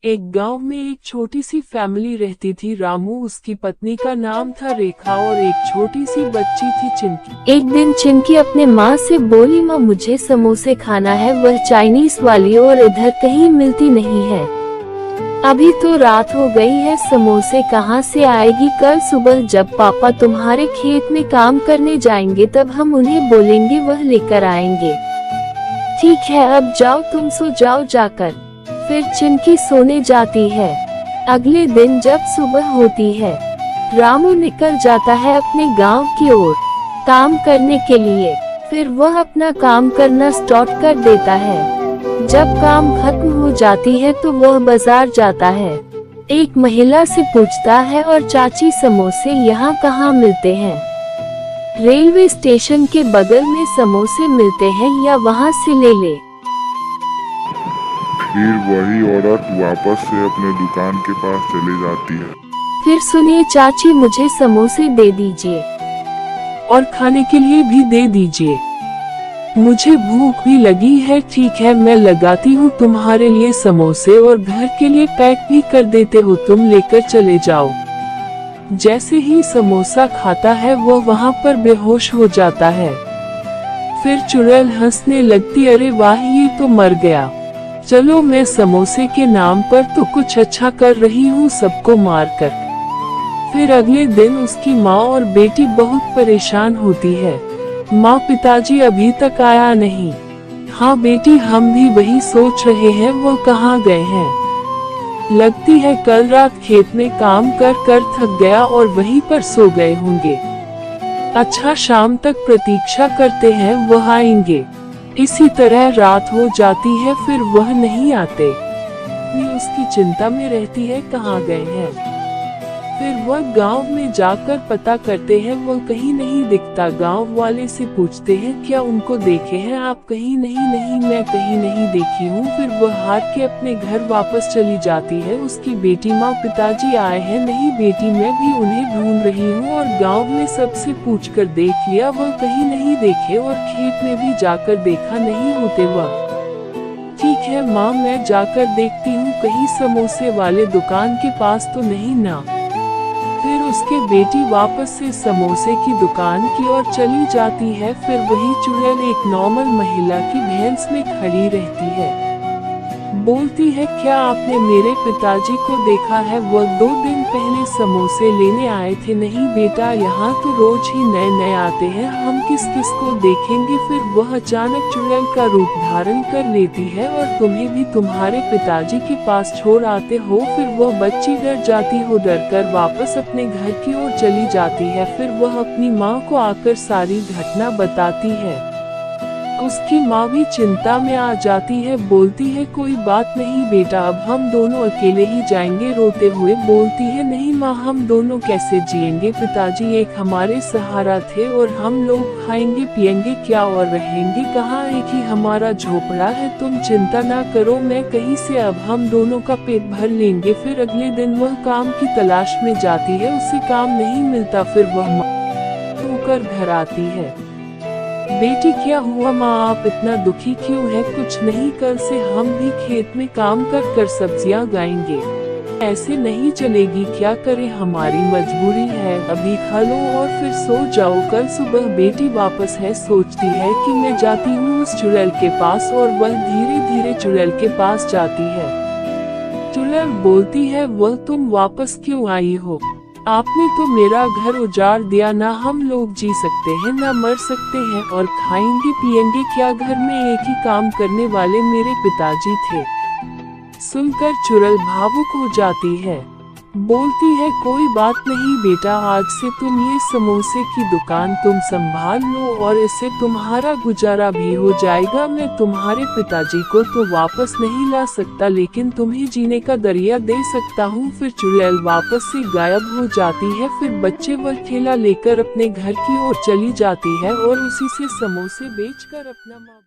एक गांव में एक छोटी सी फैमिली रहती थी। रामू, उसकी पत्नी का नाम था रेखा और एक छोटी सी बच्ची थी चिंकी। एक दिन चिंकी अपने माँ से बोली, माँ मुझे समोसे खाना है, वह चाइनीज वाली और इधर कहीं मिलती नहीं है। अभी तो रात हो गई है, समोसे कहाँ से आएगी? कल सुबह जब पापा तुम्हारे खेत में काम करने जाएंगे तब हम उन्हें बोलेंगे, वह लेकर आएंगे। ठीक है, अब जाओ, तुम सो जाओ जाकर। फिर चिंकी सोने जाती है। अगले दिन जब सुबह होती है, रामू निकल जाता है अपने गांव की ओर काम करने के लिए। फिर वह अपना काम करना स्टार्ट कर देता है। जब काम खत्म हो जाती है तो वह बाजार जाता है। एक महिला से पूछता है, और चाची समोसे यहाँ कहाँ मिलते हैं? रेलवे स्टेशन के बगल में समोसे मिलते हैं, या वहाँ से ले ले। फिर वही औरत वापस से अपने दुकान के पास चली जाती है। फिर सुनिए चाची, मुझे समोसे दे दीजिए और खाने के लिए भी दे दीजिए, मुझे भूख भी लगी है। ठीक है, मैं लगाती हूँ तुम्हारे लिए समोसे और घर के लिए पैक भी कर देते हो, तुम लेकर चले जाओ। जैसे ही समोसा खाता है वह वहाँ पर बेहोश हो जाता है। फिर चुड़ैल हंसने लगती, अरे वाह, ये तो मर गया। चलो, मैं समोसे के नाम पर तो कुछ अच्छा कर रही हूँ सबको मारकर। फिर अगले दिन उसकी माँ और बेटी बहुत परेशान होती है। माँ, पिताजी अभी तक आया नहीं। हाँ बेटी, हम भी वही सोच रहे हैं, वो कहाँ गए हैं? लगती है कल रात खेत में काम कर कर थक गया और वहीं पर सो गए होंगे। अच्छा, शाम तक प्रतीक्षा करते हैं, वह आएंगे। इसी तरह रात हो जाती है, फिर वह नहीं आते। ये उसकी चिंता में रहती है, कहाँ गए हैं? फिर वह गांव में जाकर पता करते हैं, वह कहीं नहीं दिखता। गांव वाले से पूछते हैं, क्या उनको देखे हैं आप? कहीं नहीं, नहीं मैं कहीं नहीं देखी हूँ। फिर वह हार के अपने घर वापस चली जाती है। उसकी बेटी, माँ पिताजी आए हैं? नहीं बेटी, मैं भी उन्हें ढूंढ रही हूँ और गांव में सबसे पूछकर देख लिया, वह कहीं नहीं देखे और खेत में भी जाकर देखा, नहीं होते वह। ठीक है माँ, मैं जाकर देखती हूँ, कहीं समोसे वाले दुकान के पास तो नहीं ना। फिर उसके बेटी वापस से समोसे की दुकान की ओर चली जाती है। फिर वही चुड़ैल एक नॉर्मल महिला की भैंस में खड़ी रहती है। बोलती है, क्या आपने मेरे पिताजी को देखा है? वह 2 दिन पहले समोसे लेने आए थे। नहीं बेटा, यहाँ तो रोज ही नए नए आते हैं, हम किस किस को देखेंगे? फिर वह अचानक चुड़ैल का रूप धारण कर लेती है और तुम्हें भी तुम्हारे पिताजी के पास छोड़ आते हो। फिर वह बच्ची डर जाती हो, डर कर वापस अपने घर की ओर चली जाती है। फिर वह अपनी माँ को आकर सारी घटना बताती है। उसकी माँ भी चिंता में आ जाती है, बोलती है, कोई बात नहीं बेटा, अब हम दोनों अकेले ही जाएंगे। रोते हुए बोलती है, नहीं माँ, हम दोनों कैसे जिएंगे? पिताजी एक हमारे सहारा थे और हम लोग खाएंगे पिएंगे क्या और रहेंगे कहाँ? एक ही हमारा झोपड़ा है, तुम चिंता ना करो, मैं कहीं से अब हम दोनों का पेट भर लेंगे। फिर अगले दिन वह काम की तलाश में जाती है, उसे काम नहीं मिलता। फिर वह होकर घर आती है। बेटी, क्या हुआ माँ, आप इतना दुखी क्यों है? कुछ नहीं, कल से हम भी खेत में काम कर कर सब्जियां गाएंगे। ऐसे नहीं चलेगी, क्या करें, हमारी मजबूरी है। अभी खा लो और फिर सो जाओ, कल सुबह बेटी वापस है। सोचती है कि मैं जाती हूँ उस चुड़ैल के पास, और वह धीरे धीरे चुड़ैल के पास जाती है। चुड़ैल बोलती है, वह तुम वापस क्यों आई हो? आपने तो मेरा घर उजाड़ दिया, ना हम लोग जी सकते हैं ना मर सकते हैं, और खाएंगे पिएंगे क्या? घर में एक ही काम करने वाले मेरे पिताजी थे। सुनकर चुड़ैल भावुक हो जाती है। बोलती है, कोई बात नहीं बेटा, आज से तुम ये समोसे की दुकान तुम संभाल लो और इससे तुम्हारा गुजारा भी हो जाएगा। मैं तुम्हारे पिताजी को तो वापस नहीं ला सकता, लेकिन तुम्हें जीने का दरिया दे सकता हूँ। फिर चुड़ैल वापस से गायब हो जाती है। फिर बच्चे वह ठेला लेकर अपने घर की ओर चली जाती है और उसी से समोसे बेचकर अपना